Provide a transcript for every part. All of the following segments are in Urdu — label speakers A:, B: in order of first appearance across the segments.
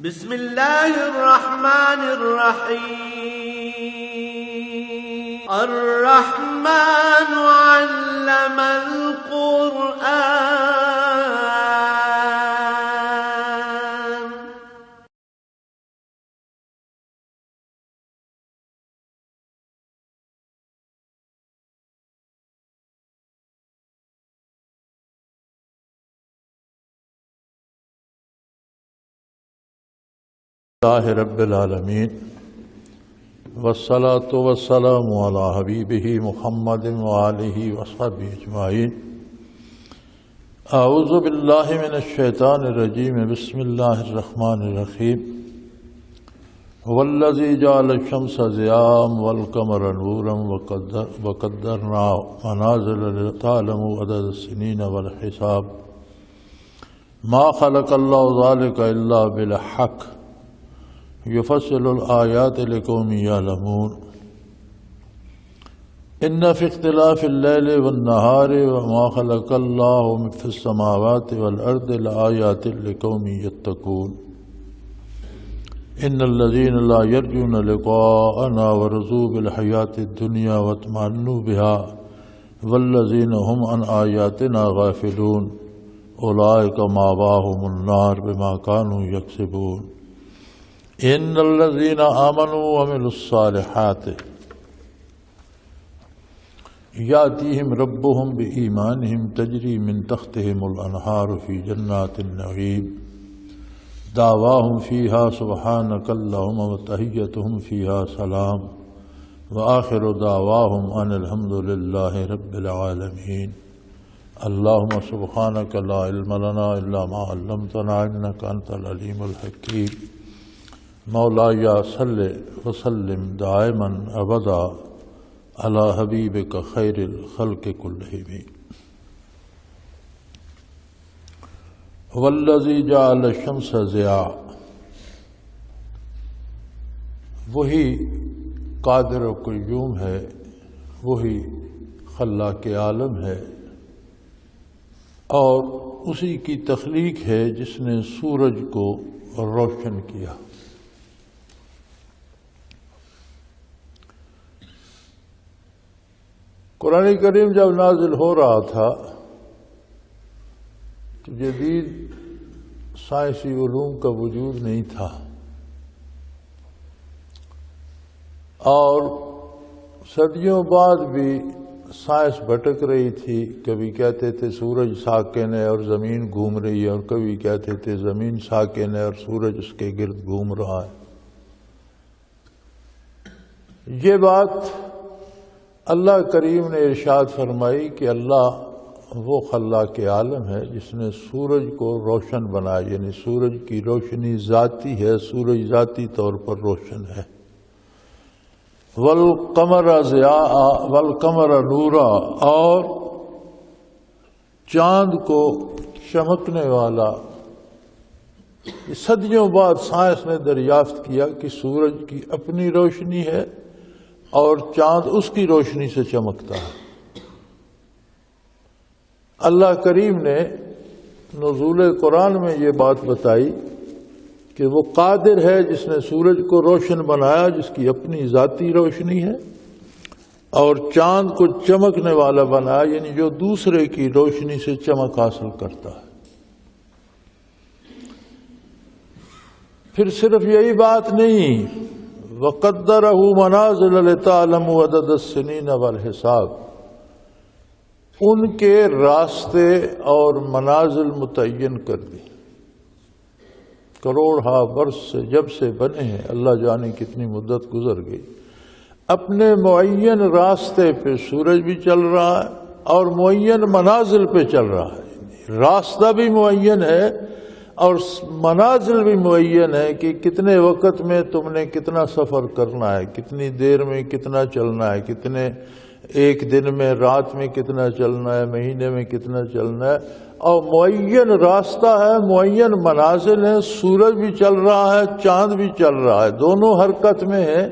A: بسم اللہ الرحمن الرحیم الرحمن علم القرآن
B: اللہ رب العالمین والصلاة والسلام علی حبیبہ محمد وآلہ وصحبہ اجمعین۔ اعوذ باللہ من الشیطان الرجیم، بسم اللہ الرحمن الرحیم۔ والذی جعل الشمس ضیاء والقمر نورا وقدرناه منازل لتعلموا عدد السنین والحساب ما خلق اللہ ذلک الا بالحق یفصل الآیات لقوم یعلمون۔ ان فی اختلاف اللیل والنہار وما خلق اللہ فی السماوات والارض لآیات لقوم یتقون۔ ان الذین لا یرجون لقاءنا ورضوا بالحیاة الدنیا واطمأنوا بها والذین هم عن آیاتنا غافلون اولئک مأواهم النار بما كانوا یکسبون۔ ان الذین آمنوا وعملوا الصالحات یاتیہم ربہم بایمانہم تجری من تحتہم الانہار فی جنات النعیم دعواہم فیہا سبحانک اللہم وتحیتہم فیہا سلام وآخر دعواہم ان الحمد للہ رب العالمین۔ اللہم سبحانک لا علم لنا الا ما علمتنا انک انت العلیم الحکیم۔ مولاي صل وسلم دائما ابدا على حبيبك خير الخلق كلهم۔ والذي جعل الشمس ضياء، وہی قادر و قیوم ہے، وہی خلاق عالم ہے، اور اسی کی تخلیق ہے جس نے سورج کو روشن کیا۔ قرآن کریم جب نازل ہو رہا تھا تو جدید سائنسی علوم کا وجود نہیں تھا، اور صدیوں بعد بھی سائنس بھٹک رہی تھی۔ کبھی کہتے تھے سورج ساکن ہے اور زمین گھوم رہی ہے، اور کبھی کہتے تھے زمین ساکن ہے اور سورج اس کے گرد گھوم رہا ہے۔ یہ بات اللہ کریم نے ارشاد فرمائی کہ اللہ وہ خلاق عالم ہے جس نے سورج کو روشن بنایا، یعنی سورج کی روشنی ذاتی ہے، سورج ذاتی طور پر روشن ہے۔ والقمر ضیاء والقمر نورا، اور چاند کو چمکنے والا۔ صدیوں بعد سائنس نے دریافت کیا کہ سورج کی اپنی روشنی ہے اور چاند اس کی روشنی سے چمکتا ہے۔ اللہ کریم نے نزول قرآن میں یہ بات بتائی کہ وہ قادر ہے جس نے سورج کو روشن بنایا، جس کی اپنی ذاتی روشنی ہے، اور چاند کو چمکنے والا بنایا، یعنی جو دوسرے کی روشنی سے چمک حاصل کرتا ہے۔ پھر صرف یہی بات نہیں، وَقَدَّرَهُ مَنَازِلَ لِتَعْلَمُوا عَدَدَ السِّنِينَ وَالْحِسَابَ، ان کے راستے اور منازل متعین کر دی۔ کروڑ برس سے جب سے بنے ہیں، اللہ جانے کتنی مدت گزر گئی، اپنے معین راستے پہ سورج بھی چل رہا ہے اور معین منازل پہ چل رہا ہے۔ راستہ بھی معین ہے اور منازل بھی معین ہے کہ کتنے وقت میں تم نے کتنا سفر کرنا ہے، کتنی دیر میں کتنا چلنا ہے، کتنے ایک دن میں، رات میں کتنا چلنا ہے، مہینے میں کتنا چلنا ہے، اور معین راستہ ہے، معین منازل ہیں۔ سورج بھی چل رہا ہے، چاند بھی چل رہا ہے، دونوں حرکت میں ہیں۔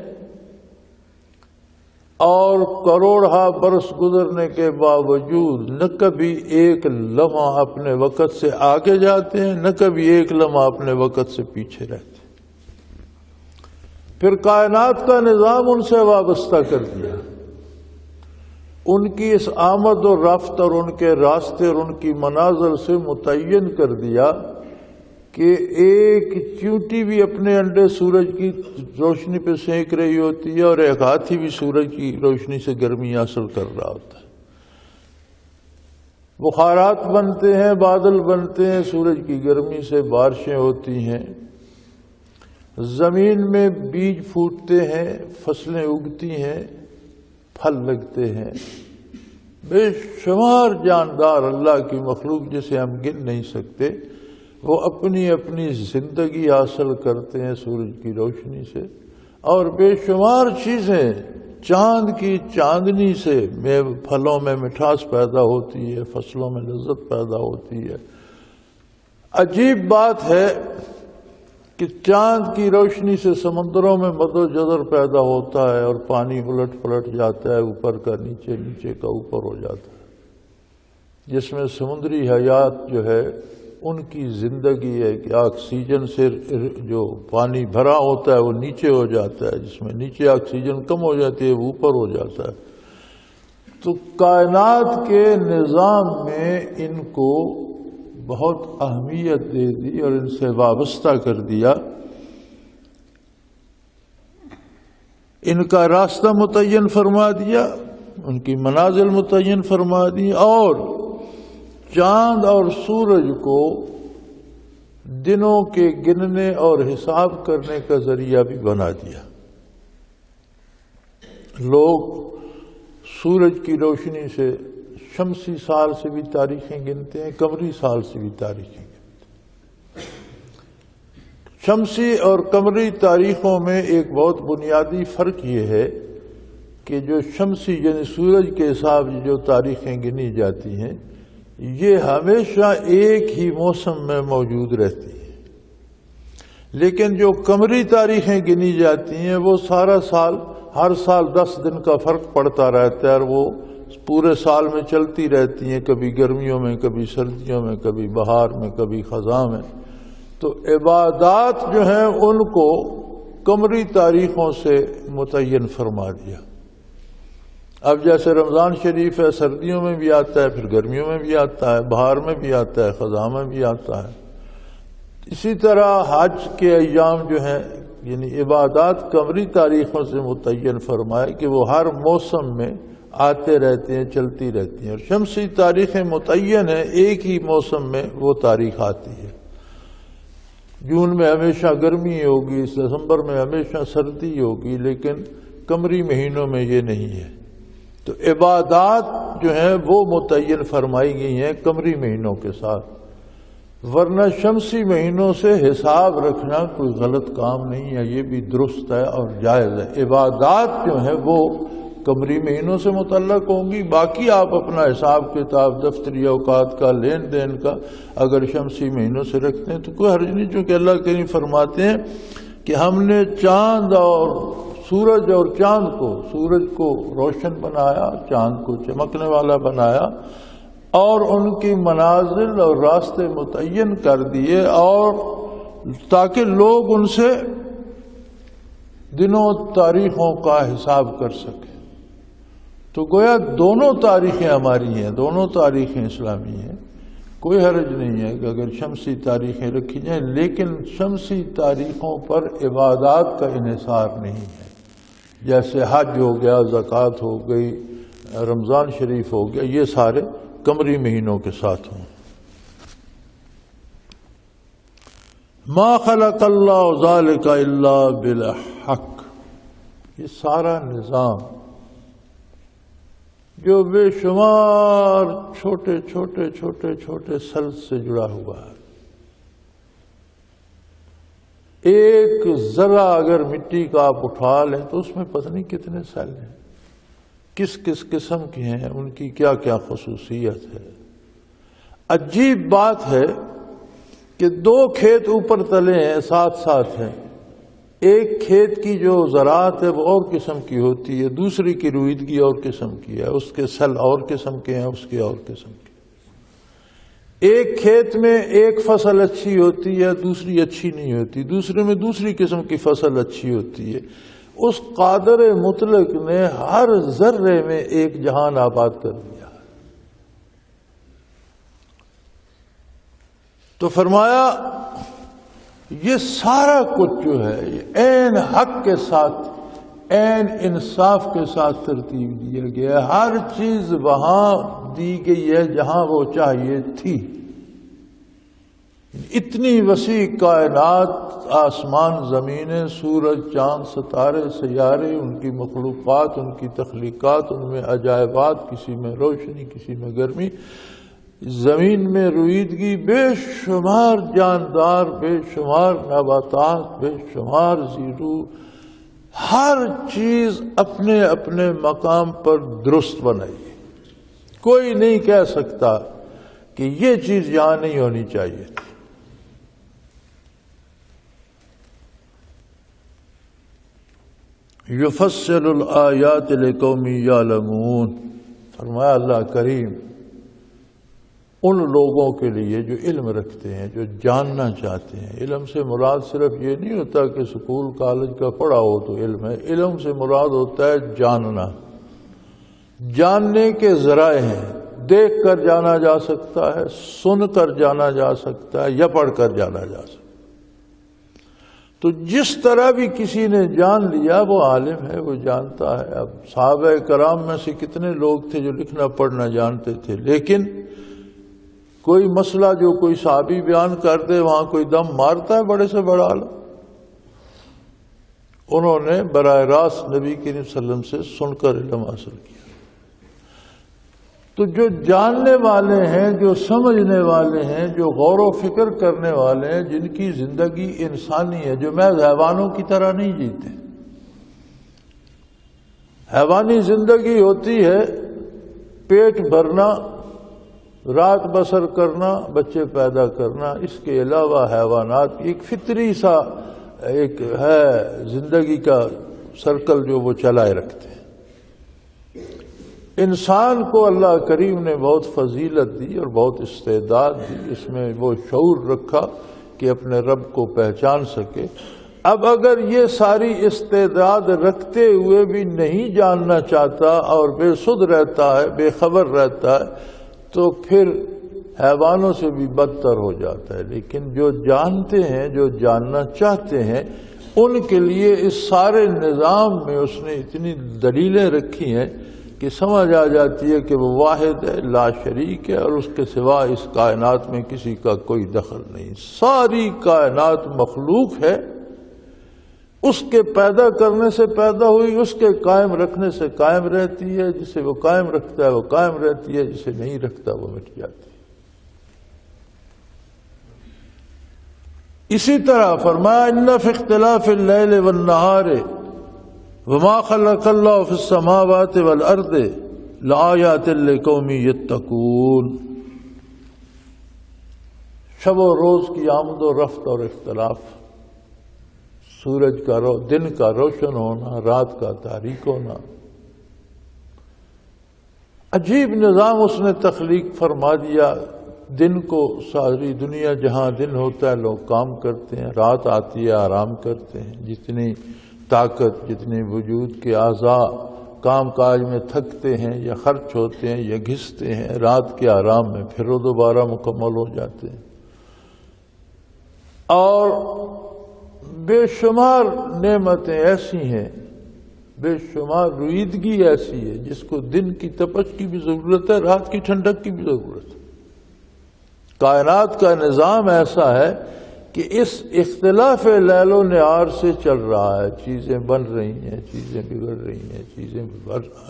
B: اور کروڑہا برس گزرنے کے باوجود نہ کبھی ایک لمحہ اپنے وقت سے آگے جاتے ہیں، نہ کبھی ایک لمحہ اپنے وقت سے پیچھے رہتے ہیں۔ پھر کائنات کا نظام ان سے وابستہ کر دیا، ان کی اس آمد و رفت اور ان کے راستے اور ان کی منازل سے متعین کر دیا کہ ایک چیونٹی بھی اپنے انڈے سورج کی روشنی پہ سینک رہی ہوتی ہے اور ایک ہاتھی بھی سورج کی روشنی سے گرمی حاصل کر رہا ہوتا ہے۔ بخارات بنتے ہیں، بادل بنتے ہیں، سورج کی گرمی سے بارشیں ہوتی ہیں، زمین میں بیج پھوٹتے ہیں، فصلیں اگتی ہیں، پھل لگتے ہیں۔ بے شمار جاندار اللہ کی مخلوق جسے ہم گن نہیں سکتے، وہ اپنی اپنی زندگی حاصل کرتے ہیں سورج کی روشنی سے، اور بے شمار چیزیں چاند کی چاندنی سے پھلوں میں مٹھاس پیدا ہوتی ہے، فصلوں میں لذت پیدا ہوتی ہے۔ عجیب بات ہے کہ چاند کی روشنی سے سمندروں میں مد و جزر پیدا ہوتا ہے اور پانی الٹ پلٹ جاتا ہے، اوپر کا نیچے، نیچے کا اوپر ہو جاتا ہے، جس میں سمندری حیات جو ہے ان کی زندگی ہے کہ آکسیجن سے جو پانی بھرا ہوتا ہے وہ نیچے ہو جاتا ہے، جس میں نیچے آکسیجن کم ہو جاتی ہے وہ اوپر ہو جاتا ہے۔ تو کائنات کے نظام میں ان کو بہت اہمیت دے دی اور ان سے وابستہ کر دیا، ان کا راستہ متعین فرما دیا، ان کی منازل متعین فرما دی، اور چاند اور سورج کو دنوں کے گننے اور حساب کرنے کا ذریعہ بھی بنا دیا۔ لوگ سورج کی روشنی سے شمسی سال سے بھی تاریخیں گنتے ہیں، قمری سال سے بھی تاریخیں گنتے ہیں۔ شمسی اور قمری تاریخوں میں ایک بہت بنیادی فرق یہ ہے کہ جو شمسی یعنی سورج کے حساب سے جو تاریخیں گنی جاتی ہیں یہ ہمیشہ ایک ہی موسم میں موجود رہتی ہیں، لیکن جو قمری تاریخیں گنی جاتی ہیں وہ سارا سال، ہر سال 10 دن کا فرق پڑتا رہتا ہے، اور وہ پورے سال میں چلتی رہتی ہیں، کبھی گرمیوں میں، کبھی سردیوں میں، کبھی بہار میں، کبھی خزاں میں۔ تو عبادات جو ہیں ان کو قمری تاریخوں سے متعین فرما دیا۔ اب جیسے رمضان شریف ہے، سردیوں میں بھی آتا ہے، پھر گرمیوں میں بھی آتا ہے، بہار میں بھی آتا ہے، خزاں میں بھی آتا ہے۔ اسی طرح حج کے ایام جو ہیں یعنی عبادات قمری تاریخوں سے متعین فرمائے کہ وہ ہر موسم میں آتے رہتے ہیں، چلتی رہتی ہیں، اور شمسی تاریخیں متعین ہیں، ایک ہی موسم میں وہ تاریخ آتی ہے۔ جون میں ہمیشہ گرمی ہوگی، دسمبر میں ہمیشہ سردی ہوگی، لیکن قمری مہینوں میں یہ نہیں ہے۔ تو عبادات جو ہیں وہ متعین فرمائی گئی ہیں قمری مہینوں کے ساتھ، ورنہ شمسی مہینوں سے حساب رکھنا کوئی غلط کام نہیں ہے، یہ بھی درست ہے اور جائز ہے۔ عبادات جو ہیں وہ قمری مہینوں سے متعلق ہوں گی، باقی آپ اپنا حساب کتاب دفتری اوقات کا، لین دین کا اگر شمسی مہینوں سے رکھتے ہیں تو کوئی حرج نہیں، چونکہ اللہ کریم فرماتے ہیں کہ ہم نے چاند اور سورج اور چاند کو، سورج کو روشن بنایا، چاند کو چمکنے والا بنایا، اور ان کی منازل اور راستے متعین کر دیے، اور تاکہ لوگ ان سے دنوں تاریخوں کا حساب کر سکیں۔ تو گویا دونوں تاریخیں ہماری ہیں، دونوں تاریخیں اسلامی ہیں، کوئی حرج نہیں ہے کہ اگر شمسی تاریخیں رکھی جائیں، لیکن شمسی تاریخوں پر عبادات کا انحصار نہیں ہے۔ جیسے حج ہو گیا، زکوٰۃ ہو گئی، رمضان شریف ہو گیا، یہ سارے قمری مہینوں کے ساتھ ہوں۔ ما خلق اللہ ذلک الا بالحق، یہ سارا نظام جو بے شمار چھوٹے چھوٹے چھوٹے چھوٹے سیلز سے جڑا ہوا ہے، ایک ذرہ اگر مٹی کا آپ اٹھا لیں تو اس میں پتہ نہیں کتنے سیل ہیں، کس کس قسم کے ہیں، ان کی کیا کیا خصوصیت ہے۔ عجیب بات ہے کہ 2 کھیت اوپر تلے ہیں، ساتھ ساتھ ہیں، ایک کھیت کی جو زراعت ہے وہ اور قسم کی ہوتی ہے، دوسری کی رویدگی اور قسم کی ہے، اس کے سل اور قسم کے ہیں، اس کے اور قسم کے۔ ایک کھیت میں ایک فصل اچھی ہوتی ہے، دوسری اچھی نہیں ہوتی، دوسرے میں دوسری قسم کی فصل اچھی ہوتی ہے۔ اس قادر مطلق نے ہر ذرے میں ایک جہان آباد کر دیا۔ تو فرمایا یہ سارا کچھ جو ہے یہ عین حق کے ساتھ، عین انصاف کے ساتھ ترتیب دیا گیا ہے۔ ہر چیز وہاں دی گئی ہے جہاں وہ چاہیے تھی۔ اتنی وسیع کائنات، آسمان زمینیں، سورج چاند ستارے سیارے، ان کی مخلوقات، ان کی تخلیقات، ان میں عجائبات، کسی میں روشنی کسی میں گرمی، زمین میں رویدگی، بے شمار جاندار، بے شمار نباتات، بے شمار زیرو، ہر چیز اپنے اپنے مقام پر درست بنائی۔ کوئی نہیں کہہ سکتا کہ یہ چیز یہاں نہیں ہونی چاہیے تھی۔ یفصل الآیات لقوم یعلمون، فرمایا اللہ کریم ان لوگوں کے لیے جو علم رکھتے ہیں، جو جاننا چاہتے ہیں۔ علم سے مراد صرف یہ نہیں ہوتا کہ سکول کالج کا پڑھا ہو تو علم ہے، علم سے مراد ہوتا ہے جاننا۔ جاننے کے ذرائع ہیں، دیکھ کر جانا جا سکتا ہے، سن کر جانا جا سکتا ہے، یا پڑھ کر جانا جا سکتا ہے۔ تو جس طرح بھی کسی نے جان لیا وہ عالم ہے، وہ جانتا ہے۔ اب صحابہ کرام میں سے کتنے لوگ تھے جو لکھنا پڑھنا جانتے تھے، لیکن کوئی مسئلہ جو کوئی صحابی بیان کر دے وہاں کوئی دم مارتا ہے بڑے سے بڑا عالم۔ انہوں نے براہ راست نبی کریم صلی اللہ علیہ وسلم سے سن کر علم حاصل کیا۔ تو جو جاننے والے ہیں، جو سمجھنے والے ہیں، جو غور و فکر کرنے والے ہیں، جن کی زندگی انسانی ہے، جو محض حیوانوں کی طرح نہیں جیتے۔ حیوانی زندگی ہوتی ہے پیٹ بھرنا، رات بسر کرنا، بچے پیدا کرنا، اس کے علاوہ حیوانات ایک فطری سا ایک ہے زندگی کا سرکل جو وہ چلائے رکھتے ہیں۔ انسان کو اللہ کریم نے بہت فضیلت دی اور بہت استعداد دی، اس میں وہ شعور رکھا کہ اپنے رب کو پہچان سکے۔ اب اگر یہ ساری استعداد رکھتے ہوئے بھی نہیں جاننا چاہتا اور بے سدھ رہتا ہے، بے خبر رہتا ہے، تو پھر حیوانوں سے بھی بدتر ہو جاتا ہے۔ لیکن جو جانتے ہیں، جو جاننا چاہتے ہیں، ان کے لیے اس سارے نظام میں اس نے اتنی دلیلیں رکھی ہیں کہ سمجھ آ جاتی ہے کہ وہ واحد ہے، لا شریک ہے، اور اس کے سوا اس کائنات میں کسی کا کوئی دخل نہیں۔ ساری کائنات مخلوق ہے، اس کے پیدا کرنے سے پیدا ہوئی، اس کے قائم رکھنے سے قائم رہتی ہے، جسے وہ قائم رکھتا ہے وہ قائم رہتی ہے، جسے نہیں رکھتا وہ مٹ جاتی ہے۔ اسی طرح فرمایا ان فی اختلاف اللیل والنہار وما خلق اللہ فی السماوات والارض لآیات لقوم یتقون، شب و روز کی آمد و رفت اور اختلاف، سورج کا دن کا روشن ہونا، رات کا تاریک ہونا، عجیب نظام اس نے تخلیق فرما دیا۔ دن کو ساری دنیا جہاں دن ہوتا ہے لوگ کام کرتے ہیں، رات آتی ہے آرام کرتے ہیں۔ جتنی طاقت، جتنی وجود کے اعضاء کام کاج میں تھکتے ہیں یا خرچ ہوتے ہیں یا گھستے ہیں، رات کے آرام میں پھر وہ دوبارہ مکمل ہو جاتے ہیں۔ اور بے شمار نعمتیں ایسی ہیں، بے شمار رویدگی ایسی ہے جس کو دن کی تپش کی بھی ضرورت ہے، رات کی ٹھنڈک کی بھی ضرورت ہے۔ کائنات کا نظام ایسا ہے کہ اس اختلاف لیل و نہار سے چل رہا ہے، چیزیں بن رہی ہیں، چیزیں بگڑ رہی ہیں، چیزیں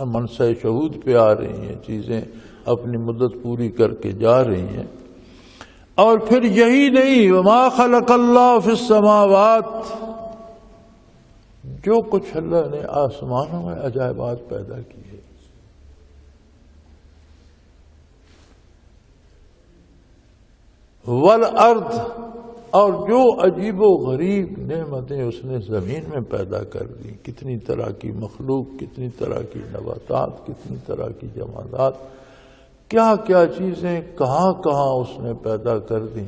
B: منصہ شہود پہ آ رہی ہیں، چیزیں اپنی مدت پوری کر کے جا رہی ہیں۔ اور پھر یہی نہیں، وما خلق اللہ فی السماوات، جو کچھ اللہ نے آسمانوں میں عجائبات پیدا کی ہے، والارض، اور جو عجیب و غریب نعمتیں اس نے زمین میں پیدا کر دی، کتنی طرح کی مخلوق، کتنی طرح کی نباتات، کتنی طرح کی جمادات، کیا کیا چیزیں کہاں کہاں اس نے پیدا کر دی.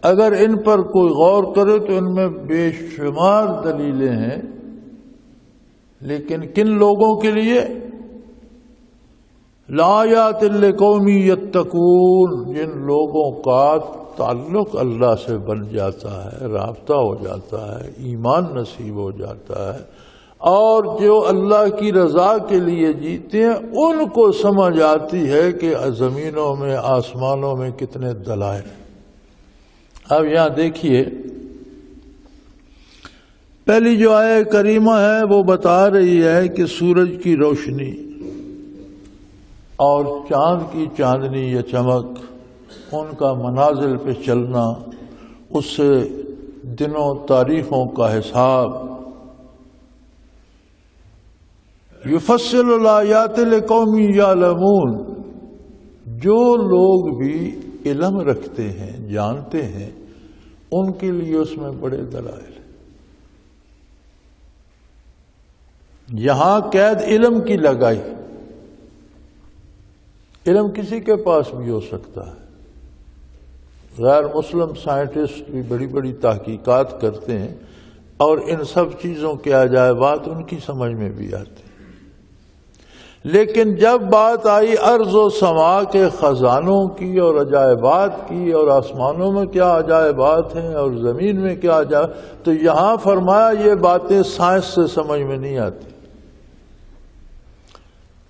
B: اگر ان پر کوئی غور کرے تو ان میں بے شمار دلیلیں ہیں، لیکن کن لوگوں کے لیے؟ لآیات لقوم یتقون، جن لوگوں کا تعلق اللہ سے بن جاتا ہے، رابطہ ہو جاتا ہے، ایمان نصیب ہو جاتا ہے، اور جو اللہ کی رضا کے لیے جیتے ہیں ان کو سمجھ آتی ہے کہ زمینوں میں آسمانوں میں کتنے دلائل ہیں. اب یہاں دیکھیے، پہلی جو آیت کریمہ ہے وہ بتا رہی ہے کہ سورج کی روشنی اور چاند کی چاندنی یا چمک، ان کا منازل پہ چلنا، اس سے دنوں تاریخوں کا حساب. یفصل الآیات لقوم یعلمون، جو لوگ بھی علم رکھتے ہیں، جانتے ہیں، ان کے لیے اس میں بڑے دلائل ہیں. یہاں قید علم کی لگائی. علم کسی کے پاس بھی ہو سکتا ہے. غیر مسلم سائنٹسٹ بھی بڑی بڑی تحقیقات کرتے ہیں اور ان سب چیزوں کے عجائبات ان کی سمجھ میں بھی آتے ہیں. لیکن جب بات آئی ارض و سما کے خزانوں کی اور عجائبات کی، اور آسمانوں میں کیا عجائبات ہیں اور زمین میں کیا عجائب، تو یہاں فرمایا یہ باتیں سائنس سے سمجھ میں نہیں آتی.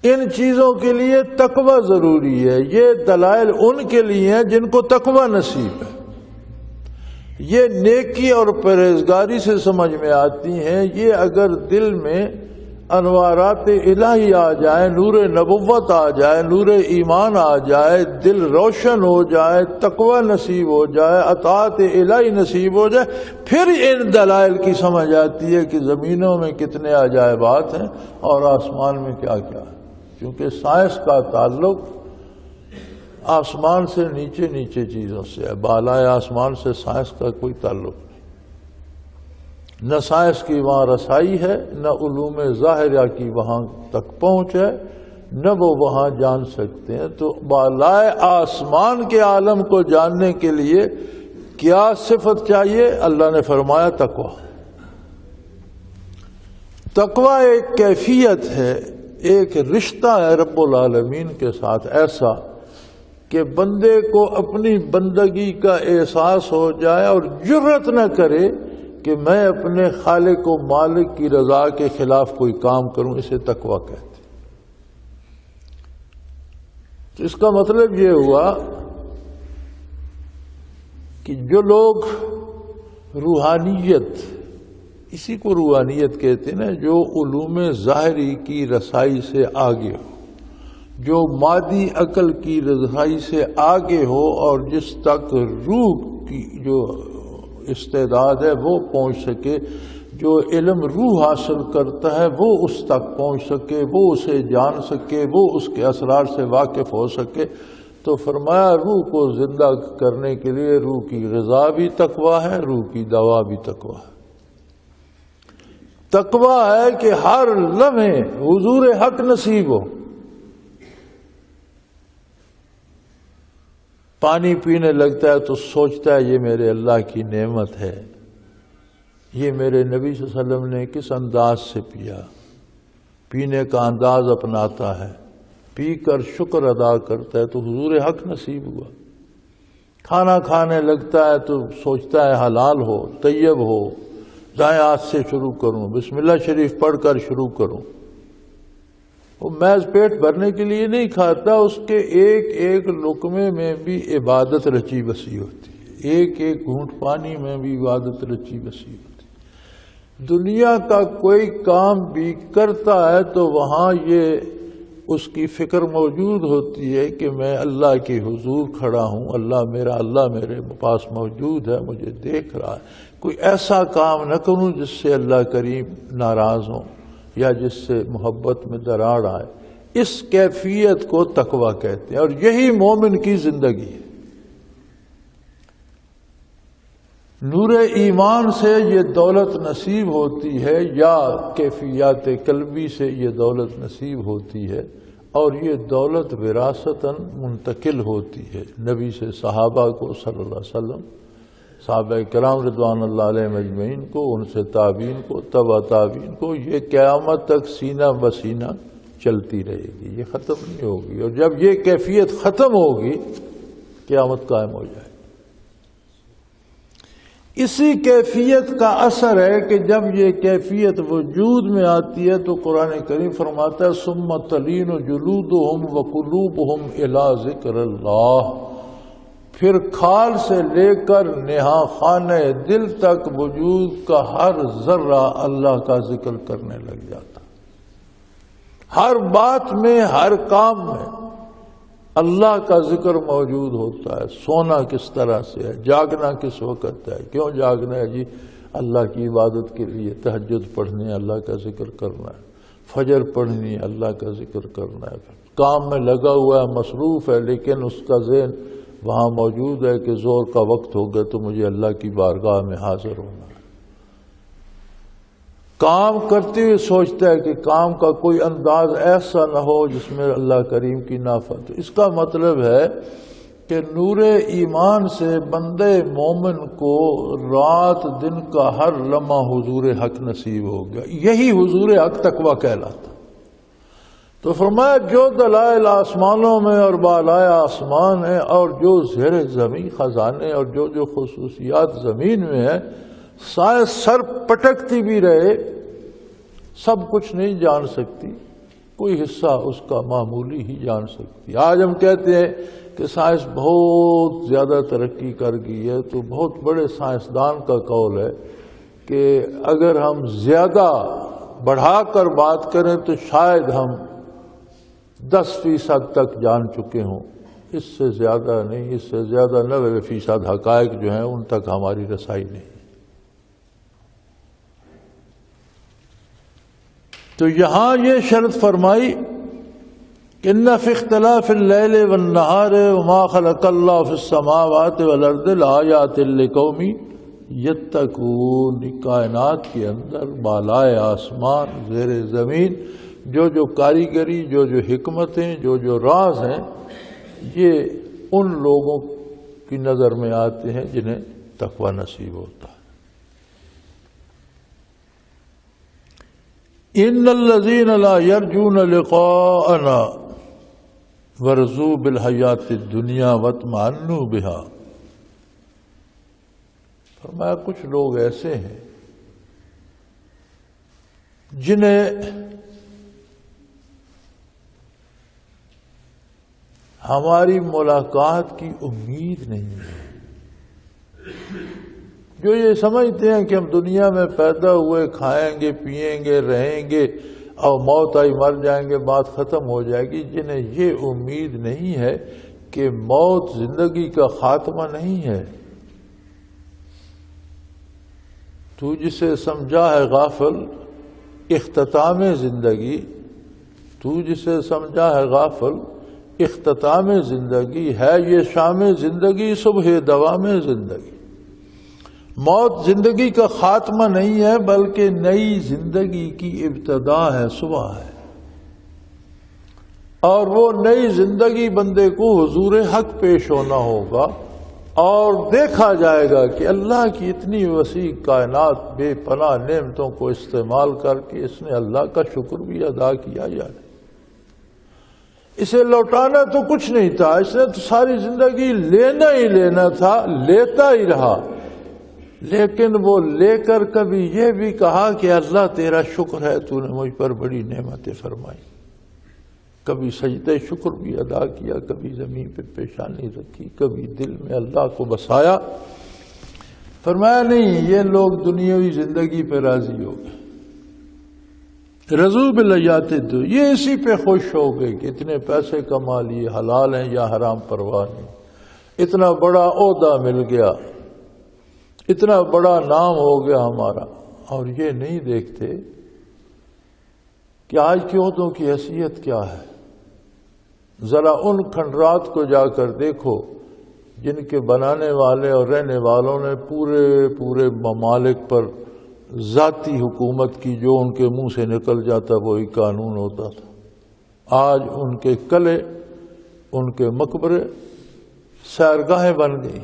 B: ان چیزوں کے لیے تقوی ضروری ہے. یہ دلائل ان کے لیے ہیں جن کو تقوی نصیب ہے. یہ نیکی اور پرہیزگاری سے سمجھ میں آتی ہیں. یہ اگر دل میں انوارات الہی آ جائے، نور نبوت آ جائے، نور ایمان آ جائے، دل روشن ہو جائے، تقوی نصیب ہو جائے، اطاعت الہی نصیب ہو جائے، پھر ان دلائل کی سمجھ آتی ہے کہ زمینوں میں کتنے عجائبات ہیں اور آسمان میں کیا کیا ہے. کیونکہ سائنس کا تعلق آسمان سے نیچے نیچے چیزوں سے ہے، بالائے آسمان سے سائنس کا کوئی تعلق نہیں. نہ سائنس کی وہاں رسائی ہے، نہ علوم ظاہرہ کی وہاں تک پہنچ ہے، نہ وہ وہاں جان سکتے ہیں. تو بالائے آسمان کے عالم کو جاننے کے لیے کیا صفت چاہیے؟ اللہ نے فرمایا تقوی. تقوی ایک کیفیت ہے، ایک رشتہ ہے رب العالمین کے ساتھ ایسا کہ بندے کو اپنی بندگی کا احساس ہو جائے اور جرأت نہ کرے کہ میں اپنے خالق و مالک کی رضا کے خلاف کوئی کام کروں. اسے تقوی کہتے ہیں. تو اس کا مطلب یہ ہوا کہ جو لوگ روحانیت، اسی کو روحانیت کہتے ہیں نا، جو علوم ظاہری کی رسائی سے آگے ہو، جو مادی عقل کی رسائی سے آگے ہو، اور جس تک روح کی جو استعداد ہے وہ پہنچ سکے، جو علم روح حاصل کرتا ہے وہ اس تک پہنچ سکے، وہ اسے جان سکے، وہ اس کے اسرار سے واقف ہو سکے. تو فرمایا روح کو زندہ کرنے کے لیے روح کی غذا بھی تقوی ہے، روح کی دوا بھی تقوی ہے. تقوی ہے کہ ہر لمحے حضور حق نصیب ہو. پانی پینے لگتا ہے تو سوچتا ہے یہ میرے اللہ کی نعمت ہے، یہ میرے نبی صلی اللہ علیہ وسلم نے کس انداز سے پیا، پینے کا انداز اپناتا ہے، پی کر شکر ادا کرتا ہے تو حضور حق نصیب ہوا. کھانا کھانے لگتا ہے تو سوچتا ہے حلال ہو، طیب ہو، دائیں ہاتھ سے شروع کروں، بسم اللہ شریف پڑھ کر شروع کروں. وہ محض پیٹ بھرنے کے لیے نہیں کھاتا، اس کے ایک ایک لقمے میں بھی عبادت رچی بسی ہوتی ہے، ایک ایک گھونٹ پانی میں بھی عبادت رچی بسی ہوتی ہے. دنیا کا کوئی کام بھی کرتا ہے تو وہاں یہ اس کی فکر موجود ہوتی ہے کہ میں اللہ کے حضور کھڑا ہوں، اللہ میرے پاس موجود ہے، مجھے دیکھ رہا ہے. کوئی ایسا کام نہ کروں جس سے اللہ کریم ناراض ہوں یا جس سے محبت میں دراڑ آئے. اس کیفیت کو تقوی کہتے ہیں، اور یہی مومن کی زندگی ہے. نور ایمان سے یہ دولت نصیب ہوتی ہے یا کیفیات قلبی سے یہ دولت نصیب ہوتی ہے، اور یہ دولت وراثتاً منتقل ہوتی ہے نبی سے صحابہ کو صلی اللہ علیہ وسلم، صحابہ کرام رضوان اللہ علیہ مجمعین کو، ان سے تابعین کو، تبع تابعین کو، یہ قیامت تک سینہ بسینہ چلتی رہے گی، یہ ختم نہیں ہوگی، اور جب یہ کیفیت ختم ہوگی قیامت قائم ہو جائے گی۔ اسی کیفیت کا اثر ہے کہ جب یہ کیفیت وجود میں آتی ہے تو قرآن کریم فرماتا ہے ثم تلین جلودہم وقلوبہم الی ذکر اللہ، پھر کھال سے لے کر نہا خانہ دل تک وجود کا ہر ذرہ اللہ کا ذکر کرنے لگ جاتا، ہر بات میں، ہر کام میں اللہ کا ذکر موجود ہوتا ہے۔ سونا کس طرح سے ہے، جاگنا کس وقت ہے، کیوں جاگنا ہے؟ جی اللہ کی عبادت کے لیے، تہجد پڑھنی ہے، اللہ کا ذکر کرنا ہے، فجر پڑھنی ہے، اللہ کا ذکر کرنا ہے، کام میں لگا ہوا ہے، مصروف ہے، لیکن اس کا ذہن وہاں موجود ہے کہ زور کا وقت ہو گیا تو مجھے اللہ کی بارگاہ میں حاضر ہونا ہے۔ کام کرتے ہوئے سوچتا ہے کہ کام کا کوئی انداز ایسا نہ ہو جس میں اللہ کریم کی نافرمانی۔ اس کا مطلب ہے کہ نور ایمان سے بندے مومن کو رات دن کا ہر لمحہ حضور حق نصیب ہو گیا، یہی حضور حق تقویٰ کہلاتا۔ تو فرمایا جو دلائل آسمانوں میں اور بالائے آسمان ہیں، اور جو زیر زمین خزانے اور جو خصوصیات زمین میں ہیں، سائنس سر پٹکتی بھی رہے سب کچھ نہیں جان سکتی، کوئی حصہ اس کا معمولی ہی جان سکتی۔ آج ہم کہتے ہیں کہ سائنس بہت زیادہ ترقی کر گئی ہے، تو بہت بڑے سائنسدان کا قول ہے کہ اگر ہم زیادہ بڑھا کر بات کریں تو شاید ہم 10% تک جان چکے ہوں، اس سے زیادہ نہیں، اس سے زیادہ 90% حقائق جو ہیں ان تک ہماری رسائی نہیں۔ تو یہاں یہ شرط فرمائی کہ ان فی اختلاف اللیل والنہار وما خلق اللہ فی السماوات والارض لآیات لقوم یتقون، کائنات کے اندر بالائے آسمان زیر زمین جو کاریگری، جو حکمتیں، جو راز ہیں، یہ ان لوگوں کی نظر میں آتے ہیں جنہیں تقوی نصیب ہوتا ہے۔ ان الذین لا یرجون لقاءنا ورضوا بالحیات الدنیا واطمأنوا بها، فرمایا کچھ لوگ ایسے ہیں جنہیں ہماری ملاقات کی امید نہیں ہے، جو یہ سمجھتے ہیں کہ ہم دنیا میں پیدا ہوئے، کھائیں گے، پیئیں گے، رہیں گے، اور موت آئی مر جائیں گے، بات ختم ہو جائے گی، جنہیں یہ امید نہیں ہے کہ موت زندگی کا خاتمہ نہیں ہے۔ تو جسے سمجھا ہے غافل اختتام زندگی، تو جسے سمجھا ہے غافل اختتام زندگی ہے، یہ شام زندگی صبح دوام زندگی۔ موت زندگی کا خاتمہ نہیں ہے بلکہ نئی زندگی کی ابتدا ہے، صبح ہے، اور وہ نئی زندگی بندے کو حضور حق پیش ہونا ہوگا اور دیکھا جائے گا کہ اللہ کی اتنی وسیع کائنات بے پناہ نعمتوں کو استعمال کر کے اس نے اللہ کا شکر بھی ادا کیا یا نہیں۔ اسے لوٹانا تو کچھ نہیں تھا، اس نے تو ساری زندگی لینا ہی لینا تھا، لیتا ہی رہا، لیکن وہ لے کر کبھی یہ بھی کہا کہ اللہ تیرا شکر ہے، تو نے مجھ پر بڑی نعمتیں فرمائی۔ کبھی سجدہ شکر بھی ادا کیا، کبھی زمین پہ پیشانی رکھی، کبھی دل میں اللہ کو بسایا۔ فرمایا نہیں، یہ لوگ دنیاوی زندگی پہ راضی ہو گئے، رضوا بالحیات الدنیا، یہ اسی پہ خوش ہو گئے کہ اتنے پیسے کما لیے، حلال ہیں یا حرام پرواہ نہیں، اتنا بڑا عہدہ مل گیا، اتنا بڑا نام ہو گیا ہمارا، اور یہ نہیں دیکھتے کہ آج کے عہدوں کی حیثیت کیا ہے۔ ذرا ان کھنڈرات کو جا کر دیکھو جن کے بنانے والے اور رہنے والوں نے پورے ممالک پر ذاتی حکومت کی، جو ان کے منہ سے نکل جاتا وہی قانون ہوتا تھا۔ آج ان کے قلعے، ان کے مقبرے سیرگاہیں بن گئی۔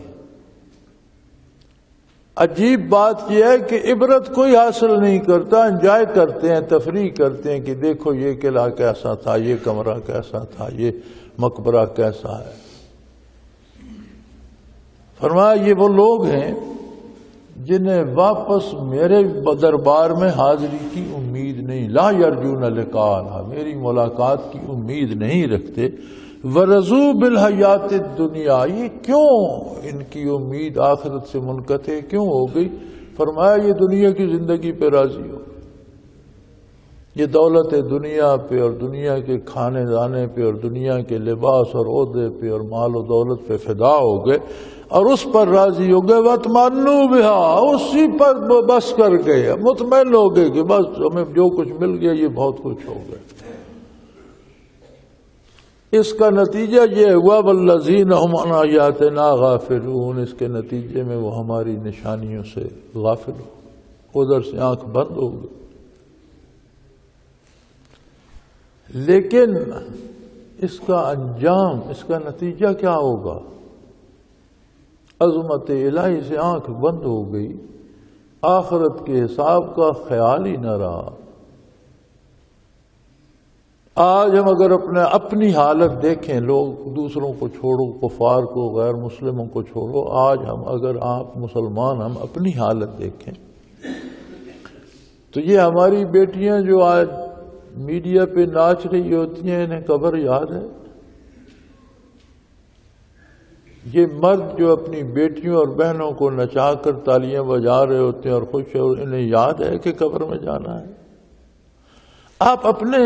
B: عجیب بات یہ ہے کہ عبرت کوئی حاصل نہیں کرتا، انجوائے کرتے ہیں، تفریح کرتے ہیں کہ دیکھو یہ قلعہ کیسا تھا، یہ کمرہ کیسا تھا، یہ مقبرہ کیسا ہے۔ فرمایا یہ وہ لوگ ہیں جنہیں واپس میرے دربار میں حاضری کی امید نہیں، لا یرجون لقاءنا، میری ملاقات کی امید نہیں رکھتے۔ ورضوا بالحیات الدنیا، یہ کیوں ان کی امید آخرت سے منقطع کیوں ہو گئی؟ فرمایا یہ دنیا کی زندگی پہ راضی ہو، یہ دولت دنیا پہ اور دنیا کے کھانے دانے پہ اور دنیا کے لباس اور عہدے پہ اور مال و دولت پہ فدا ہو گئے اور اس پر راضی ہو گئے۔ وَاطْمَأَنُّوا بِهَا، اسی پر بس کر گئے، مطمئن ہو گئے کہ بس ہمیں جو کچھ مل گیا یہ بہت کچھ ہو گیا۔ اس کا نتیجہ یہ ہوا وَالَّذِينَ هُمْ عَنْ آيَاتِنَا غَافِلُونَ، اس کے نتیجے میں وہ ہماری نشانیوں سے غافل ہو، ادھر سے آنکھ بند ہو گئی۔ لیکن اس کا انجام، اس کا نتیجہ کیا ہوگا؟ عظمت الہی سے آنکھ بند ہو گئی، آخرت کے حساب کا خیال ہی نہ رہا۔ آج ہم اگر اپنی حالت دیکھیں، لوگ دوسروں کو چھوڑو، کفار کو، غیر مسلموں کو چھوڑو، آج اگر آپ مسلمان ہم اپنی حالت دیکھیں تو یہ ہماری بیٹیاں جو آج میڈیا پہ ناچ رہی ہوتی ہیں، انہیں قبر یاد ہے؟ یہ مرد جو اپنی بیٹیوں اور بہنوں کو نچا کر تالیاں بجا رہے ہوتے ہیں اور خوش ہیں، انہیں یاد ہے کہ قبر میں جانا ہے؟ آپ اپنے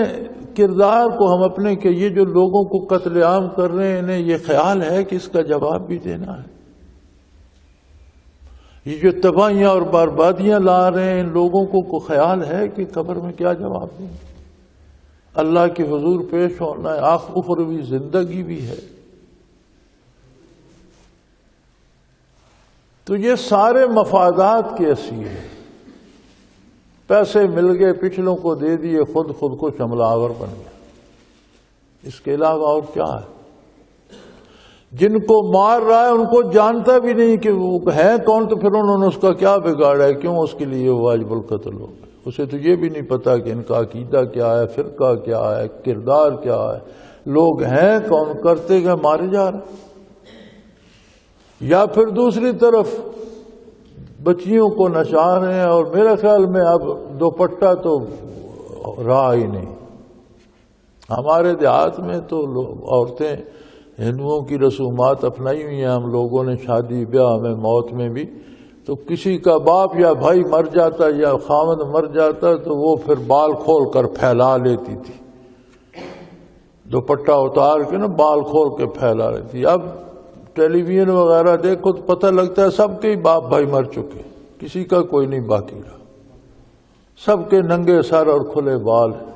B: کردار کو، ہم اپنے کہ یہ جو لوگوں کو قتل عام کر رہے ہیں، انہیں یہ خیال ہے کہ اس کا جواب بھی دینا ہے؟ یہ جو تباہیاں اور بربادیاں لا رہے ہیں، ان لوگوں کو خیال ہے کہ قبر میں کیا جواب دیں؟ اللہ کے حضور پیش ہونا ہے، اخروی زندگی بھی ہے۔ تو یہ سارے مفادات کے اسیر ہیں، پیسے مل گئے، پچھلوں کو دے دیے، خود کو حملہ آور بن گیا۔ اس کے علاوہ اور کیا ہے؟ جن کو مار رہا ہے ان کو جانتا بھی نہیں کہ وہ ہیں کون، تو پھر انہوں نے اس کا کیا بگاڑا ہے، کیوں اس کے لیے واجب القتل ہو گئے؟ اسے تو یہ بھی نہیں پتا کہ ان کا عقیدہ کیا ہے، فرقہ کیا ہے، کردار کیا ہے، لوگ ہیں کون، کرتے کہ مارے جا رہے ہیں۔ یا پھر دوسری طرف بچیوں کو نچا رہے ہیں، اور میرے خیال میں اب دوپٹہ تو رہا ہی نہیں۔ ہمارے دیہات میں تو عورتیں ہندوؤں کی رسومات اپنائی ہوئی ہیں، ہم لوگوں نے شادی بیاہ میں، موت میں بھی، تو کسی کا باپ یا بھائی مر جاتا یا خاوند مر جاتا تو وہ پھر بال کھول کر پھیلا لیتی تھی، دوپٹہ اتار کے نا بال کھول کے پھیلا لیتی۔ اب ٹیلی ویژن وغیرہ دیکھو تو پتہ لگتا ہے سب کے باپ بھائی مر چکے، کسی کا کوئی نہیں باقی رہا، سب کے ننگے سر اور کھلے بال ہیں۔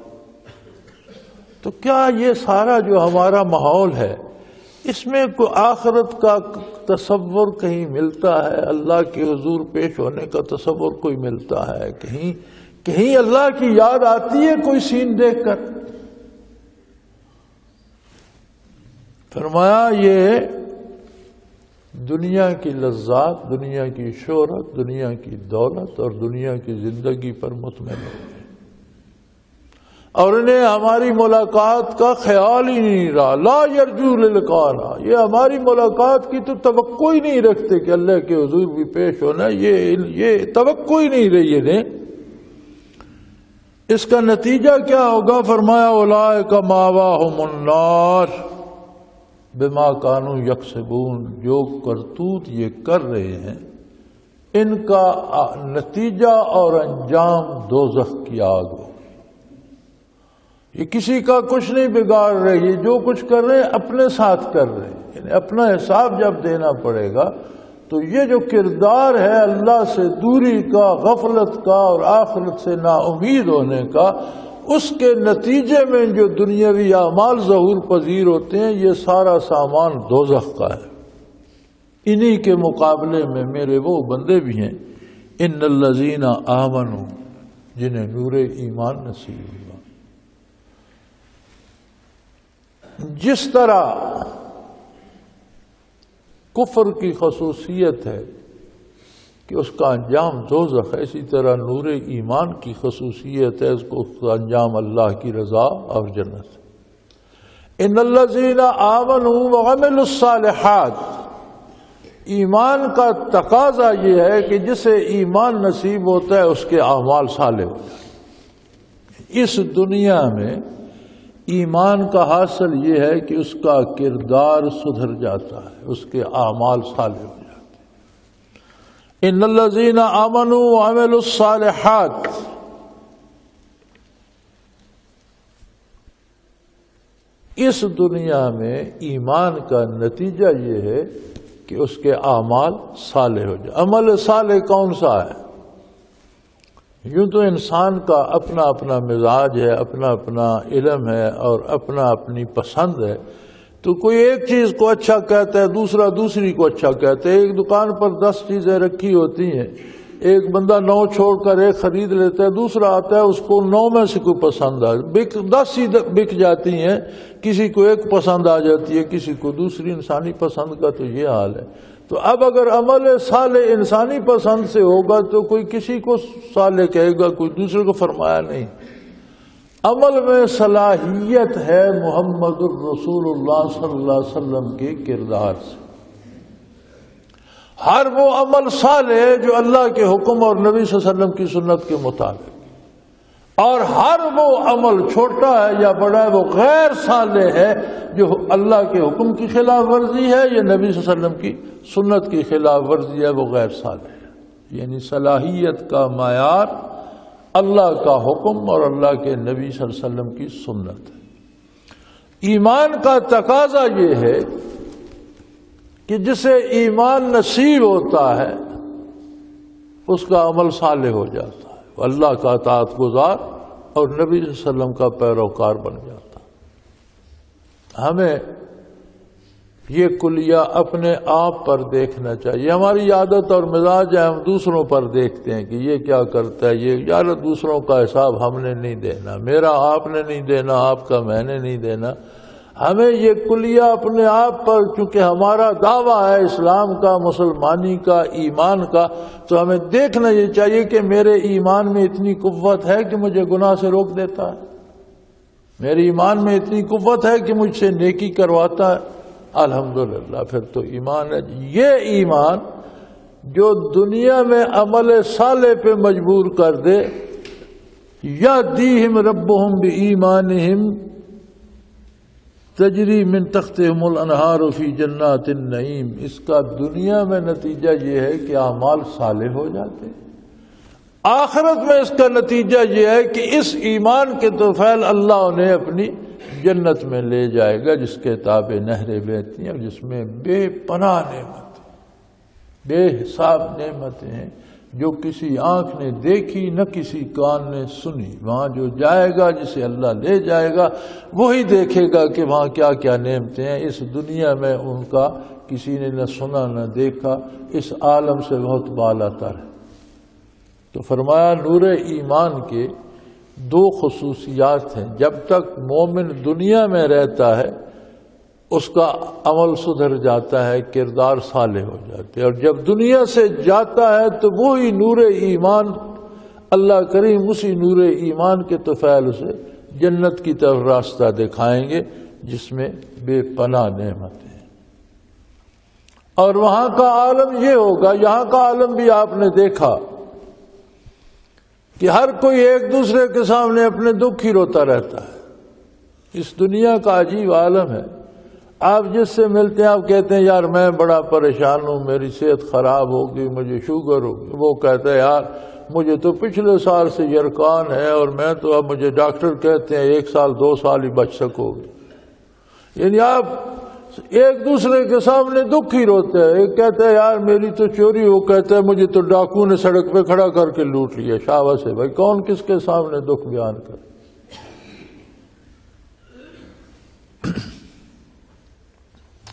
B: تو کیا یہ سارا جو ہمارا ماحول ہے، اس میں کوئی آخرت کا تصور کہیں ملتا ہے؟ اللہ کے حضور پیش ہونے کا تصور کوئی ملتا ہے؟ کہیں اللہ کی یاد آتی ہے کوئی سین دیکھ کر؟ فرمایا یہ دنیا کی لذات، دنیا کی شہرت، دنیا کی دولت اور دنیا کی زندگی پر مطمئن ہو گئے، اور انہیں ہماری ملاقات کا خیال ہی نہیں رہا۔ لا یرجو لقاءنا، یہ ہماری ملاقات کی تو توقع ہی نہیں رکھتے کہ اللہ کے حضور بھی پیش ہونا، یہ توقع ہی نہیں رہی انہیں۔ اس کا نتیجہ کیا ہوگا؟ فرمایا اولئک مأواہم النار بما کانوا یکسبون، جو کرتوت یہ کر رہے ہیں ان کا نتیجہ اور انجام دوزخ کی آگ ہو۔ یہ کسی کا کچھ نہیں بگاڑ رہے، یہ جو کچھ کر رہے ہیں اپنے ساتھ کر رہے ہیں، یعنی اپنا حساب جب دینا پڑے گا تو یہ جو کردار ہے اللہ سے دوری کا، غفلت کا اور آخرت سے نا امید ہونے کا، اس کے نتیجے میں جو دنیاوی اعمال ظہور پذیر ہوتے ہیں، یہ سارا سامان دوزخ کا ہے۔ انہی کے مقابلے میں میرے وہ بندے بھی ہیں ان الذین آمنوا جنہیں نور ایمان نصیب ہوا۔ جس طرح کفر کی خصوصیت ہے کہ اس کا انجام دوزخ ہے، اسی طرح نور ایمان کی خصوصیت ہے اس کا انجام اللہ کی رضا اور جنت۔ ان الذین آمنوا وعملوا الصالحات، ایمان کا تقاضا یہ ہے کہ جسے ایمان نصیب ہوتا ہے اس کے اعمال صالح ہو جائیں۔ اس دنیا میں ایمان کا حاصل یہ ہے کہ اس کا کردار سدھر جاتا ہے، اس کے اعمال صالح ہو جاتے ہیں۔ ان الذین آمنوا وعملوا الصالحات، اس دنیا میں ایمان کا نتیجہ یہ ہے کہ اس کے اعمال صالح ہو جائے۔ عمل صالح کون سا ہے؟ یوں تو انسان کا اپنا اپنا مزاج ہے، اپنا اپنا علم ہے اور اپنا اپنی پسند ہے، تو کوئی ایک چیز کو اچھا کہتا ہے، دوسرا دوسری کو اچھا کہتا ہے۔ ایک دکان پر 10 چیزیں رکھی ہوتی ہیں، ایک بندہ 9 چھوڑ کر ایک خرید لیتا ہے، دوسرا آتا ہے اس کو 9 میں سے کوئی پسند آ 10 ہی بک جاتی ہیں، کسی کو ایک پسند آ جاتی ہے، کسی کو دوسری۔ انسانی پسند کا تو یہ حال ہے۔ تو اب اگر عمل صالح انسانی پسند سے ہوگا تو کوئی کسی کو صالح کہے گا، کوئی دوسرے کو۔ فرمایا نہیں، عمل میں صلاحیت ہے محمد الرسول اللہ صلی اللہ علیہ وسلم کے کردار سے۔ ہر وہ عمل صالح ہے جو اللہ کے حکم اور نبی صلی اللہ علیہ وسلم کی سنت کے مطابق، اور ہر وہ عمل چھوٹا ہے یا بڑا ہے وہ غیر صالح ہے جو اللہ کے حکم کی خلاف ورزی ہے یا نبی صلی اللہ علیہ وسلم کی سنت کی خلاف ورزی ہے، وہ غیر صالح ہے۔ یعنی صلاحیت کا معیار اللہ کا حکم اور اللہ کے نبی صلی اللہ علیہ وسلم کی سنت ہے۔ ایمان کا تقاضا یہ ہے کہ جسے ایمان نصیب ہوتا ہے اس کا عمل صالح ہو جاتا ہے، وہ اللہ کا اطاعت گزار اور نبی صلی اللہ علیہ وسلم کا پیروکار بن جاتا ہے۔ ہمیں یہ کلیہ اپنے آپ پر دیکھنا چاہیے۔ ہماری عادت اور مزاج ہے ہم دوسروں پر دیکھتے ہیں کہ یہ کیا کرتا ہے، یہ یار دوسروں کا حساب ہم نے نہیں دینا، میرا آپ نے نہیں دینا، آپ کا میں نے نہیں دینا۔ ہمیں یہ کلیہ اپنے آپ پر، چونکہ ہمارا دعویٰ ہے اسلام کا، مسلمانی کا، ایمان کا، تو ہمیں دیکھنا یہ چاہیے کہ میرے ایمان میں اتنی قوت ہے کہ مجھے گناہ سے روک دیتا ہے، میرے ایمان میں اتنی قوت ہے کہ مجھ سے نیکی کرواتا ہے۔ الحمدللہ، پھر تو ایمان ہے۔ یہ ایمان جو دنیا میں عمل صالح پہ مجبور کر دے، یأتیہم ربہم بإیمانہم تجری من تحتہم الانہار فی جنات النعیم، اس کا دنیا میں نتیجہ یہ ہے کہ اعمال صالح ہو جاتے ہیں۔ آخرت میں اس کا نتیجہ یہ ہے کہ اس ایمان کے طفیل اللہ انہیں اپنی جنت میں لے جائے گا جس کے تابع نہریں بہتی ہیں، اور جس میں بے پناہ نعمتیں، بے حساب نعمتیں ہیں جو کسی آنکھ نے دیکھی نہ کسی کان نے سنی۔ وہاں جو جائے گا، جسے اللہ لے جائے گا، وہی دیکھے گا کہ وہاں کیا کیا نعمتیں ہیں۔ اس دنیا میں ان کا کسی نے نہ سنا نہ دیکھا، اس عالم سے بہت بالا تر ہے۔ تو فرمایا نور ایمان کے 2 خصوصیات ہیں۔ جب تک مومن دنیا میں رہتا ہے اس کا عمل سدھر جاتا ہے، کردار صالح ہو جاتے ہیں، اور جب دنیا سے جاتا ہے تو وہی نور ایمان اللہ کریم اسی نور ایمان کے طفیل سے جنت کی طرف راستہ دکھائیں گے جس میں بے پناہ نعمتیں ہیں۔ اور وہاں کا عالم یہ ہوگا، یہاں کا عالم بھی آپ نے دیکھا کہ ہر کوئی ایک دوسرے کے سامنے اپنے دکھ ہی روتا رہتا ہے۔ اس دنیا کا عجیب عالم ہے۔ آپ جس سے ملتے ہیں آپ کہتے ہیں یار میں بڑا پریشان ہوں، میری صحت خراب ہوگی، مجھے شوگر ہوگی۔ وہ کہتا ہے یار مجھے تو پچھلے سال سے یرقان ہے اور میں تو اب مجھے ڈاکٹر کہتے ہیں 1 سال 2 سال ہی بچ سکو گے۔ یعنی آپ ایک دوسرے کے سامنے دکھ ہی روتے ہیں۔ ایک کہتا ہے یار میری تو چوری، وہ کہتا ہے مجھے تو ڈاکو نے سڑک پہ کھڑا کر کے لوٹ لیا۔ شاباش ہے بھائی، کون کس کے سامنے دکھ بیان کرے؟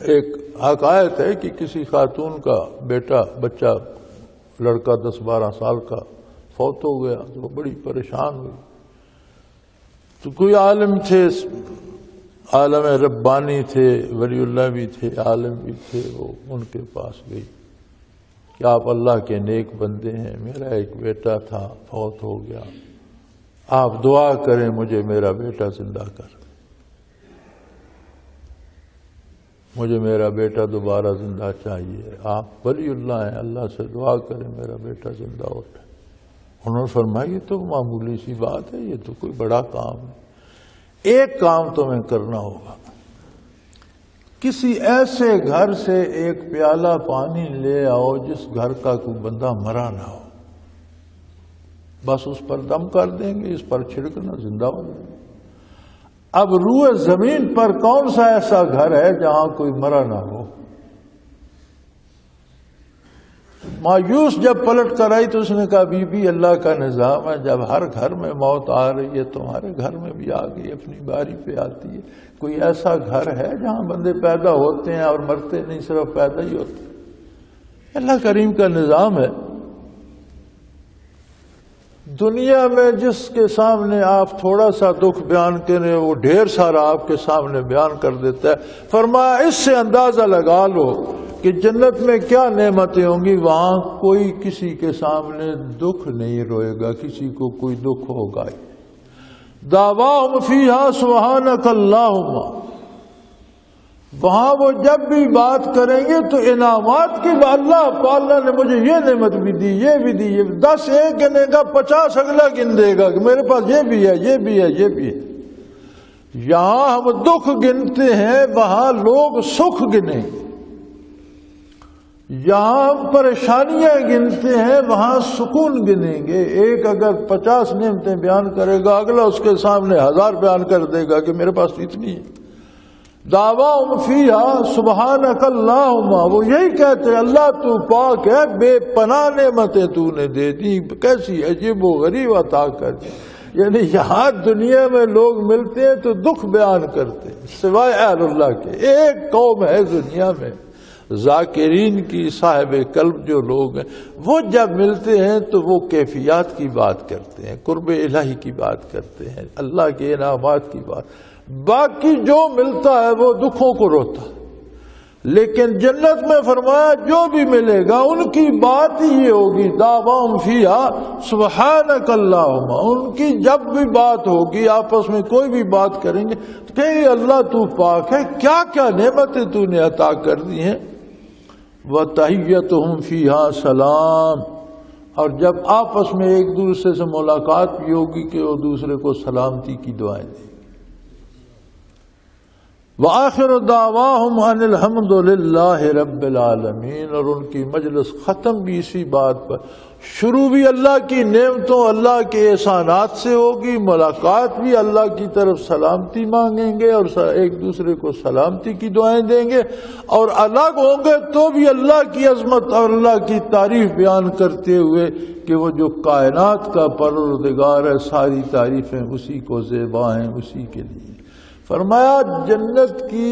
B: ایک حکایت ہے کہ کسی خاتون کا بچہ لڑکا 10-12 سال کا فوت ہو گیا تو وہ بڑی پریشان ہوئی، تو کوئی عالم تھے، عالم ربانی تھے، ولی اللہ بھی تھے، عالم بھی تھے، وہ ان کے پاس گئی کہ آپ اللہ کے نیک بندے ہیں، میرا ایک بیٹا تھا فوت ہو گیا، آپ دعا کریں مجھے میرا بیٹا زندہ کر، مجھے میرا بیٹا دوبارہ زندہ چاہیے، آپ ولی اللہ ہیں، اللہ سے دعا کریں میرا بیٹا زندہ اٹھے۔ انہوں نے فرمایا یہ تو معمولی سی بات ہے، یہ تو کوئی بڑا کام ہے، ایک کام تمہیں کرنا ہوگا، کسی ایسے گھر سے ایک پیالہ پانی لے آؤ جس گھر کا کوئی بندہ مرا نہ ہو، بس اس پر دم کر دیں گے، اس پر چھڑکنا زندہ ہو جائے گا۔ اب روئے زمین پر کون سا ایسا گھر ہے جہاں کوئی مرا نہ ہو؟ مایوس جب پلٹ کر آئی تو اس نے کہا بی بی اللہ کا نظام ہے، جب ہر گھر میں موت آ رہی ہے تمہارے گھر میں بھی آ گئی، اپنی باری پہ آتی ہے، کوئی ایسا گھر ہے جہاں بندے پیدا ہوتے ہیں اور مرتے نہیں، صرف پیدا ہی ہوتے ہیں؟ اللہ کریم کا نظام ہے۔ دنیا میں جس کے سامنے آپ تھوڑا سا دکھ بیان کریں وہ ڈھیر سارا آپ کے سامنے بیان کر دیتا ہے۔ فرمایا اس سے اندازہ لگا لو کہ جنت میں کیا نعمتیں ہوں گی، وہاں کوئی کسی کے سامنے دکھ نہیں روئے گا، کسی کو کوئی دکھ ہوگا ہی۔ دعواہم فیہا سبحانک اللہم، وہاں وہ جب بھی بات کریں گے تو انعامات کی اللہ نے مجھے یہ نعمت بھی دی، یہ بھی دی، 10 ایک گنے گا 50 اگلا گن دے گا کہ میرے پاس یہ بھی ہے، یہ بھی ہے، یہ بھی ہے۔ یہاں ہم دکھ گنتے ہیں، وہاں لوگ سکھ گنیں گے، یہاں ہم پریشانیاں گنتے ہیں، وہاں سکون گنیں گے۔ ایک اگر 50 نعمتیں بیان کرے گا، اگلا اس کے سامنے 1000 بیان کر دے گا کہ میرے پاس اتنی ہے۔ دعواہم فیہا سبحانک اللہم، وہ یہی کہتے ہیں اللہ تو پاک ہے، بے پناہ نعمتیں تو نے دے دی، کیسی عجیب و غریب عطا کر دی۔ یعنی یہاں دنیا میں لوگ ملتے ہیں تو دکھ بیان کرتے ہیں، سوائے اہل اللہ کے ایک قوم ہے دنیا میں ذاکرین کی، صاحب قلب جو لوگ ہیں، وہ جب ملتے ہیں تو وہ کیفیات کی بات کرتے ہیں، قرب الہی کی بات کرتے ہیں، اللہ کے انعامات کی بات۔ باقی جو ملتا ہے وہ دکھوں کو روتا ہے، لیکن جنت میں فرمایا جو بھی ملے گا ان کی بات ہی یہ ہوگی، دعواہم فیہا سبحانک اللہم، ان کی جب بھی بات ہوگی، آپس میں کوئی بھی بات کریں گے تو کہیں اللہ تو پاک ہے، کیا کیا نعمتیں تو نے عطا کر دی ہیں۔ وَتَحِيَّتُهُمْ فِيهَا سَلَام، اور جب آپس میں ایک دوسرے سے ملاقات بھی ہوگی کہ وہ دوسرے کو سلامتی کی دعائیں دیں۔ وآخر دعواہم ان الحمد للہ رب العالمین، اور ان کی مجلس ختم بھی اسی بات پر، شروع بھی اللہ کی نعمتوں، اللہ کے احسانات سے ہوگی، ملاقات بھی اللہ کی طرف سلامتی مانگیں گے اور ایک دوسرے کو سلامتی کی دعائیں دیں گے، اور الگ ہوں گے تو بھی اللہ کی عظمت اور اللہ کی تعریف بیان کرتے ہوئے کہ وہ جو کائنات کا پروردگار ہے، ساری تعریفیں اسی کو زیبا ہیں، اسی کے لیے۔ فرمایا جنت کی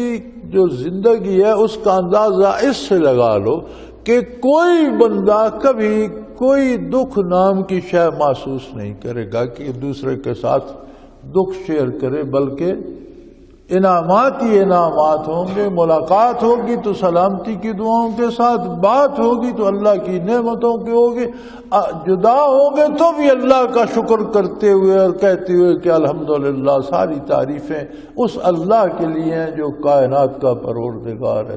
B: جو زندگی ہے اس کا اندازہ اس سے لگا لو کہ کوئی بندہ کبھی کوئی دکھ نام کی شے محسوس نہیں کرے گا کہ دوسرے کے ساتھ دکھ شیئر کرے، بلکہ انعامات ہی انعامات ہوں گے، ملاقات ہوگی تو سلامتی کی دعاؤں کے ساتھ، بات ہوگی تو اللہ کی نعمتوں کی ہوگی، جدا ہوں گے تو بھی اللہ کا شکر کرتے ہوئے اور کہتے ہوئے کہ الحمدللہ، ساری تعریفیں اس اللہ کے لیے ہیں جو کائنات کا پروردگار ہے،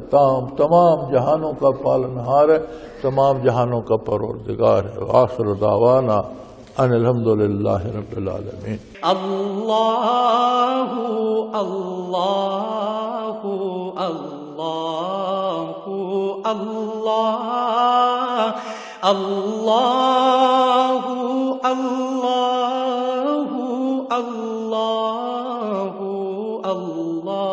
B: تمام جہانوں کا پالنہار ہے، تمام جہانوں کا پروردگار ہے۔ وآخر دعوانا ان الحمدللہ رب العالمین۔
A: اللہ اللہ اللہ اللہ اللہ اللہ اللہ اللہ۔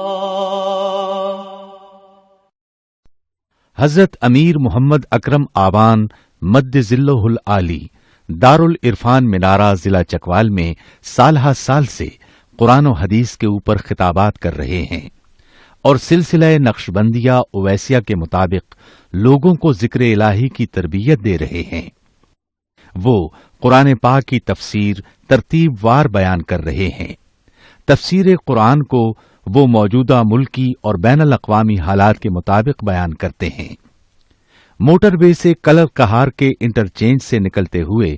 C: حضرت امیر محمد اکرم آوان مد ذلہ العالی دارالعرفان منارہ ضلع چکوال میں سالہ سال سے قرآن و حدیث کے اوپر خطابات کر رہے ہیں، اور سلسلہ نقشبندیہ اویسیہ کے مطابق لوگوں کو ذکر الہی کی تربیت دے رہے ہیں۔ وہ قرآن پاک کی تفسیر ترتیب وار بیان کر رہے ہیں۔ تفسیر قرآن کو وہ موجودہ ملکی اور بین الاقوامی حالات کے مطابق بیان کرتے ہیں۔ موٹر وے سے کلر کہار کے انٹرچینج سے نکلتے ہوئے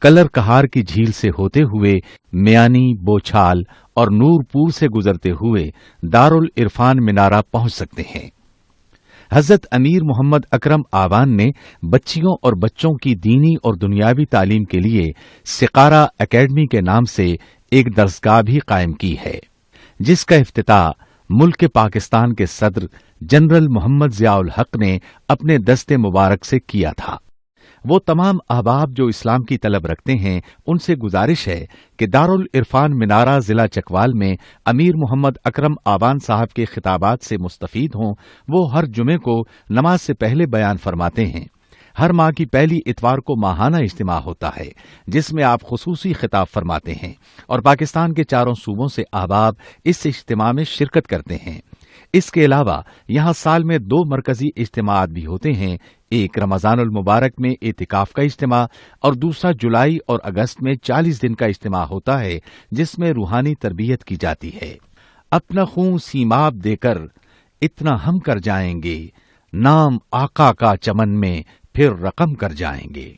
C: کلر کہار کی جھیل سے ہوتے ہوئے میانی، بوچھال اور نور پور سے گزرتے ہوئے دارالعرفان منارہ پہنچ سکتے ہیں۔ حضرت امیر محمد اکرم آوان نے بچیوں اور بچوں کی دینی اور دنیاوی تعلیم کے لیے سقارہ اکیڈمی کے نام سے ایک درسگاہ بھی قائم کی ہے، جس کا افتتاح ملک پاکستان کے صدر جنرل محمد ضیاء الحق نے اپنے دست مبارک سے کیا تھا۔ وہ تمام احباب جو اسلام کی طلب رکھتے ہیں ان سے گزارش ہے کہ دارالعرفان منارہ ضلع چکوال میں امیر محمد اکرم آوان صاحب کے خطابات سے مستفید ہوں۔ وہ ہر جمعے کو نماز سے پہلے بیان فرماتے ہیں۔ ہر ماہ کی پہلی اتوار کو ماہانہ اجتماع ہوتا ہے جس میں آپ خصوصی خطاب فرماتے ہیں اور پاکستان کے چاروں صوبوں سے احباب اس اجتماع میں شرکت کرتے ہیں۔ اس کے علاوہ یہاں سال میں 2 مرکزی اجتماعات بھی ہوتے ہیں، ایک رمضان المبارک میں اعتکاف کا اجتماع اور دوسرا جولائی اور اگست میں 40 دن کا اجتماع ہوتا ہے جس میں روحانی تربیت کی جاتی ہے۔ اپنا خون سیماب دے کر اتنا ہم کر جائیں گے، نام آقا کا چمن میں پھر رقم کر جائیں گے۔